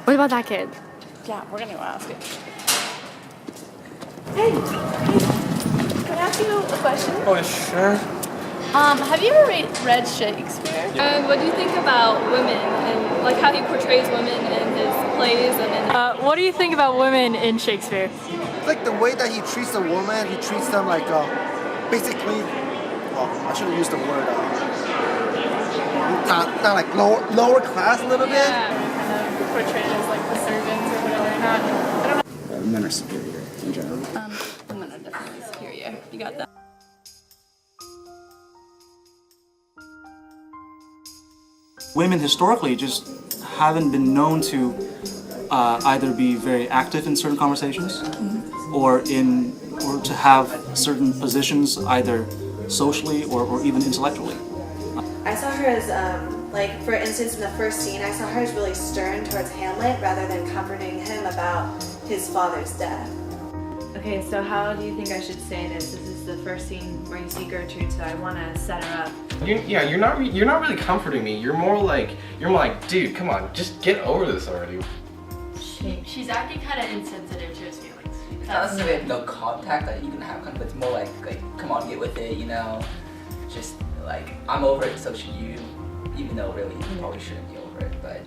What about that kid? Yeah, we're gonna go ask it. Hey, can I ask you a question? Oh, sure. Have you ever read Shakespeare? What do you think about women and like how he portrays women in his plays and in What do you think about women in Shakespeare? Like the way that he treats a woman, he treats them like basically, well, I shouldn't use the word, not like lower class a little bit. Kind of portrayed as like the servants or whatever. Not, I don't know. Men are superior in general. Women are definitely superior. You got that. Women historically just haven't been known to either be very active in certain conversations or to have certain positions either socially or even intellectually. I saw her as, like, for instance, in the first scene, I saw her as really stern towards Hamlet rather than comforting him about his father's death. Okay, so how do you think I should say this? This is the first scene where you see Gertrude, so I want to set her up. You're not really comforting me. You're more like, dude, come on, just get over this already. She's acting kind of insensitive to his feelings. It's not necessarily no contact that you can have, but it's more like come on, get with it, you know. Just like I'm over it, so should you. Even though really you probably shouldn't be over it, but.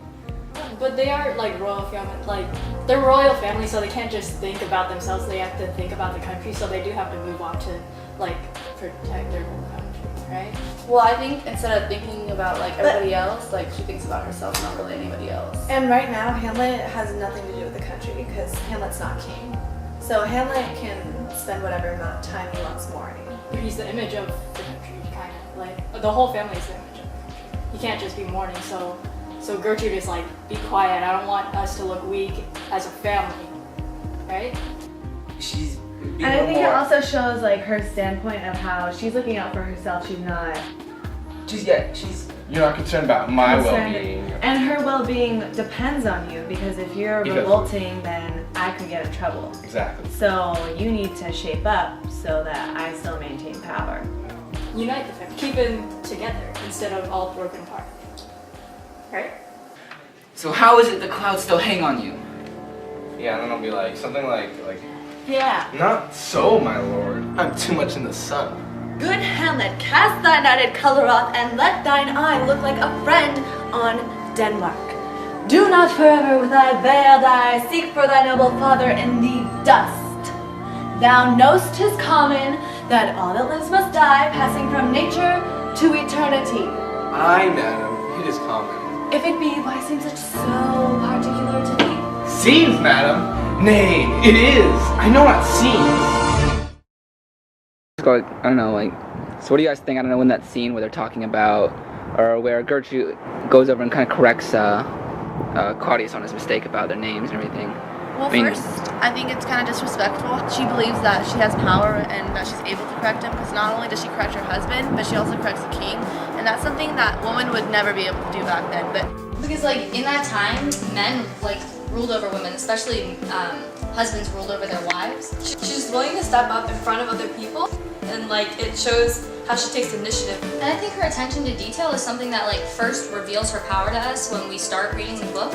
But they are like royal family, like they're royal family, so they can't just think about themselves. They have to think about the country, so they do have to move on to like protect their whole country, right? Well, I think instead of thinking about like everybody else, like she thinks about herself, not really anybody else. And right now, Hamlet has nothing to do with the country because Hamlet's not king. So Hamlet can spend whatever amount of time he wants mourning. He's the image of the country, kind of like the whole family is the image of the country. He can't just be mourning, so Gertrude is like, be quiet. I don't want us to look weak as a family, right? She's. And I think it also shows like her standpoint of how she's looking out for herself. She's not. You're not concerned about my well-being. And her well-being depends on you because if you're revolting, then I could get in trouble. Exactly. So you need to shape up so that I still maintain power. Unite the family, keep them together instead of all broken apart. Right? So how is it the clouds still hang on you? Yeah, and then I'll be like something like. Yeah. Not so, my lord. I'm too much in the sun. Good Hamlet, cast thy knighted colour off and let thine eye look like a friend on Denmark. Do not forever with thy veiled eye seek for thy noble father in the dust. Thou know'st 'tis common that all that lives must die, passing from nature to eternity. Aye, madam, it is common. If it be, why seems it so particular to thee? Seems, madam? Nay, it is. I know not seems. I don't know, like. So what do you guys think? I don't know when that scene where they're talking about, or where Gertrude goes over and kind of corrects Claudius on his mistake about their names and everything. Well, first, I think it's kind of disrespectful. She believes that she has power and that she's able to correct him because not only does she correct her husband, but she also corrects the king. And that's something that women would never be able to do back then. But because like in that time, men like ruled over women, especially husbands ruled over their wives. she's willing to step up in front of other people and like it shows how she takes initiative. And I think her attention to detail is something that like first reveals her power to us when we start reading the book.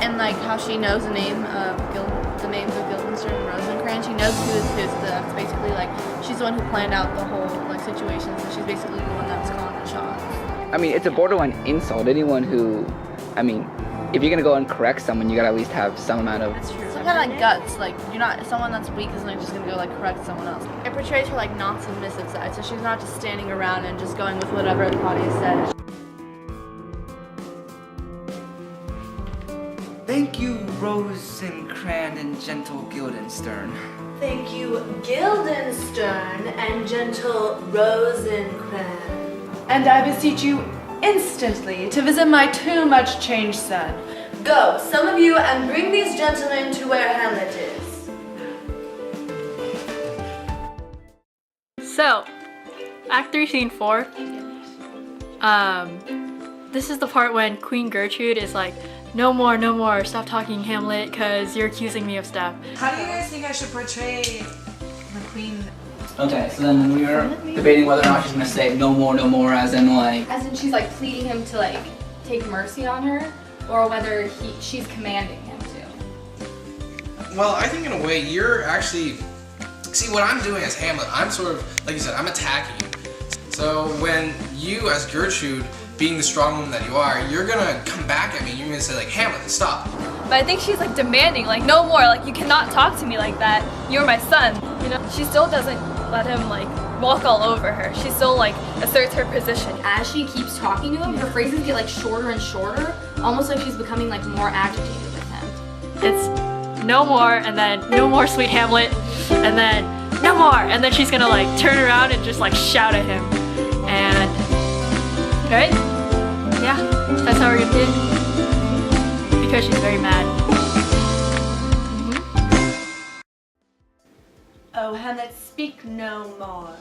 and like how she knows the names of Guildenstern and Rosencrantz. She knows who is who. That's basically like she's the one who planned out the whole like situation. So she's basically the one that's calling the shots. I mean, it's a borderline insult. Anyone who, I mean, if you're gonna go and correct someone, you gotta at least have some amount of. That's true. Some kind of like guts. Like you're not someone that's weak isn't just gonna go like correct someone else. It portrays her like not submissive side. So she's not just standing around and just going with whatever Claudius says. Thank you, Rosencrantz and gentle Guildenstern. Thank you, Guildenstern and gentle Rosencrantz. And I beseech you instantly to visit my too much changed son. Go, some of you, and bring these gentlemen to where Hamlet is. So, Act 3, Scene 4. This is the part when Queen Gertrude is like, no more, stop talking Hamlet, because you're accusing me of stuff. How do you guys think I should portray the queen? Okay, so then we were debating whether or not she's gonna say no more, as in like. As in she's like pleading him to like take mercy on her, or whether she's commanding him to. Well, I think in a way you're actually, see what I'm doing as Hamlet, I'm sort of, like you said, I'm attacking you. So when you as Gertrude, being the strong woman that you are, you're gonna come back at me, you're gonna say like, Hamlet, stop. But I think she's like demanding, like no more, like you cannot talk to me like that. You're my son, you know? She still doesn't let him like walk all over her. She still like asserts her position. As she keeps talking to him, her phrases get like shorter and shorter, almost like she's becoming like more agitated with him. It's no more, and then no more, sweet Hamlet, and then no more, and then she's gonna like turn around and just like shout at him. And, right? Yeah, that's how we're gonna do it. Because she's very mad. Oh, Hamlet, speak no more.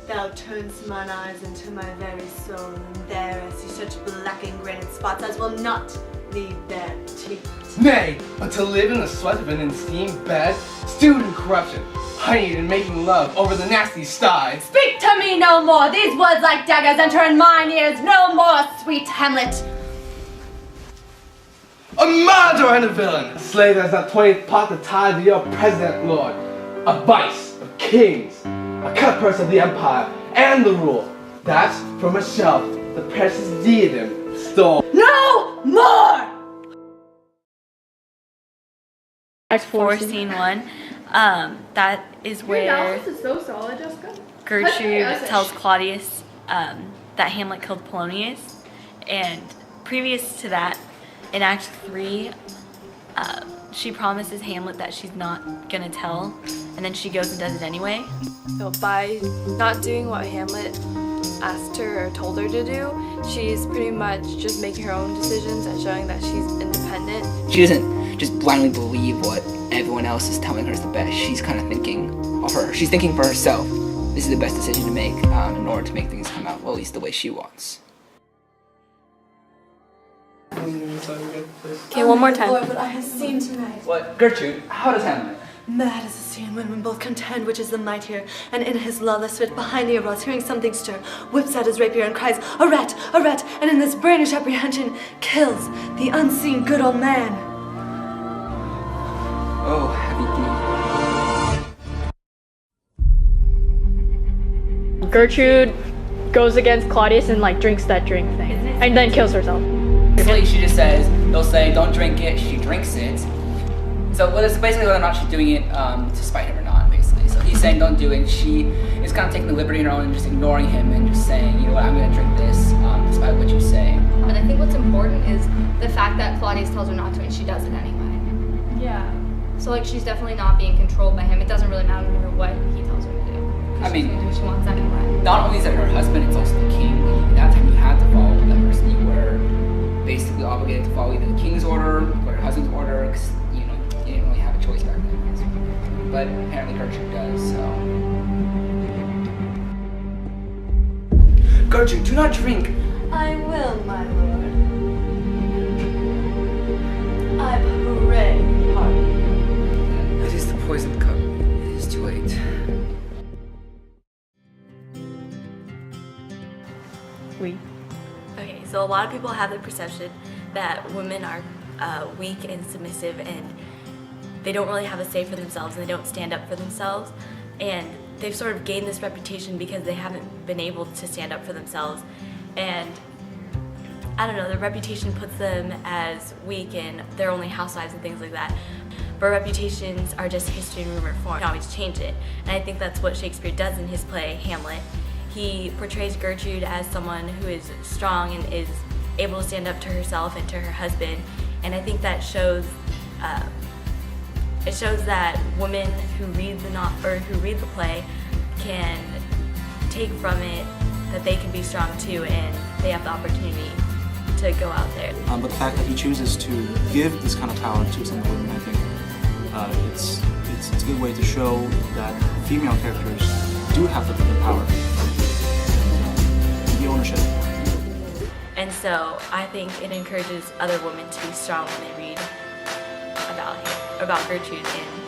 Thou turnest mine eyes into my very soul, and there I see such black and granite spots as will not leave their teeth. Nay, but to live in the sweat of an esteemed bed, stewed in corruption, honeyed in making love over the nasty sty. Speak to me no more. These words like daggers enter in mine ears. No more, sweet Hamlet. A murderer and a villain, a slave that has not 20th part the tithe of your president, lord, a vice of kings, a cutpurse of the empire and the rule, that from a shelf the precious diadem stole. No more! Act 4, Scene 1. That is where is so solid, Jessica. Gertrude tells Claudius that Hamlet killed Polonius, and previous to that, in Act 3, she promises Hamlet that she's not gonna tell, and then she goes and does it anyway. So by not doing what Hamlet asked her or told her to do, she's pretty much just making her own decisions and showing that she's independent. She doesn't just blindly believe what everyone else is telling her is the best. She's kind of thinking of her. She's thinking for herself. This is the best decision to make in order to make things come out, well, at least the way she wants. Okay, one more time. Lord, what I have seen tonight. What? Gertrude, how does Hamlet? Mad as a sea and wind when both contend which is the mightier, and in his lawless fit behind the arras, hearing something stir, whips out his rapier and cries, a rat, and in this brainish apprehension kills the unseen good old man. Oh, heavy deed. Gertrude goes against Claudius and like drinks that drink thing, and then kills herself. Basically, she just says, they'll say, don't drink it, she drinks it. So well, it's basically whether or not she's doing it to spite him or not, basically. So he's saying don't do it, she is kind of taking the liberty on her own and just ignoring him and just saying, you know what, I'm going to drink this despite what you say. But I think what's important is the fact that Claudius tells her not to and she does it anyway. Yeah. So like she's definitely not being controlled by him. It doesn't really matter to her what he tells her to do. I mean, she's gonna do what she wants anyway. Not only is it her husband, it's also the king. At that time you had to follow that person. You were basically obligated to follow either the king's order or your husband's order, because you didn't really have a choice back then. But apparently Gertrude does, so. Gertrude, do not drink! I will, my lord. I pray pardon. It is the poisoned cup. It is too late. Okay, so a lot of people have the perception that women are weak and submissive and they don't really have a say for themselves and they don't stand up for themselves, and they've sort of gained this reputation because they haven't been able to stand up for themselves, and I don't know, their reputation puts them as weak and they're only housewives and things like that. But reputations are just history and rumor form. You can always change it, and I think that's what Shakespeare does in his play Hamlet. He portrays Gertrude as someone who is strong and is able to stand up to herself and to her husband, and I think that shows it shows that women who read the play can take from it that they can be strong too, and they have the opportunity to go out there. But the fact that he chooses to give this kind of power to some women, I think it's a good way to show that female characters do have the power, the ownership. And so I think it encourages other women to be strong when they read about Gertrude in